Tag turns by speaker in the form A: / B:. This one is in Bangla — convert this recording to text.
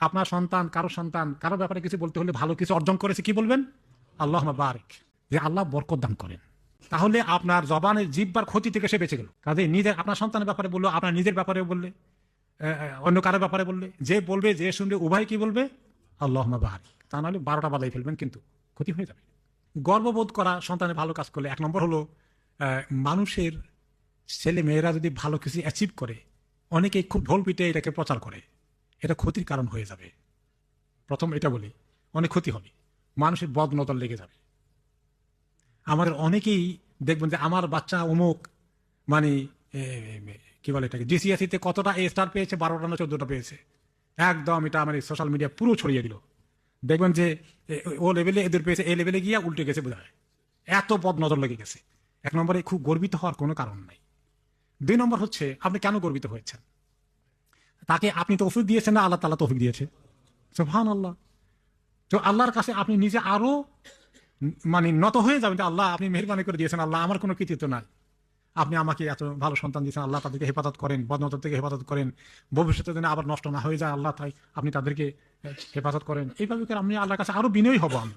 A: আপনার সন্তান কারো ব্যাপারে কিছু বলতে হলে, ভালো কিছু অর্জন করেছে, কি বলবেন? আল্লাহুম্মা বারিক, যে আল্লাহ বরকত দান করেন। তাহলে আপনার জবানের জিহ্বার ক্ষতি থেকে সে বেঁচে গেল। কাজে নিজের, আপনার সন্তানের ব্যাপারে বললো, আপনার নিজের ব্যাপারে বললে, অন্য কারো ব্যাপারে বললে, যে বলবে যে শুনবে উভয় কি বলবে? আল্লাহুম্মা বারিক। তা নাহলে 12টা বাজাই ফেলবেন, কিন্তু ক্ষতি হয়ে যাবে। গর্ববোধ করা সন্তানের ভালো কাজ করলে। 1 নম্বর হলো, মানুষের ছেলে মেয়েরা যদি ভালো কিছু অ্যাচিভ করে, অনেকেই খুব ঢোল পিটে এটাকে প্রচার করে, এটা ক্ষতির কারণ হয়ে যাবে। প্রথম এটা বলি, অনেক ক্ষতি হবে, মানুষের বদনজর লেগে যাবে। আমাদের অনেকেই দেখবেন যে আমার বাচ্চা অমুক, মানে কি বলে এটাকে, জিসিএসিতে কতটা এ স্টার পেয়েছে, 12টা না 14টা পেয়েছে, একদম এটা মানে সোশ্যাল মিডিয়া পুরো ছড়িয়ে দিল। দেখবেন যে ও লেভেলে এদের পেয়েছে, এ লেভেলে গিয়ে উল্টে গেছে বোধ হয়। এত বদনজর লেগে গেছে। 1 নম্বরে খুব গর্বিত হওয়ার কোনো কারণ নাই। 2 নম্বর হচ্ছে, আপনি কেন গর্বিত হয়েছেন? তাকে আপনি তৌফিক দিয়েছেন না আল্লাহ তাআলা তৌফিক দিয়েছে? সুবহানাল্লাহ। তো আল্লাহর কাছে আপনি নিজে আরো মানে নত হয়ে যাবেন যে আল্লাহ আপনি মেহেরবানি করে দিয়েছেন, আল্লাহ আমার কোনো কৃতিত্ব নাই, আপনি আমাকে এত ভালো সন্তান দিয়েছেন, আল্লাহ তাদেরকে হেফাজত করেন, বদনজর থেকে হেফাজত করেন, ভবিষ্যতে যেন আবার নষ্ট না হয়ে যায়, আল্লাহ তাই আপনি তাদেরকে হেফাজত করেন। এইভাবে করে আমি আল্লাহর কাছে আরো বিনয়ী হব আমি।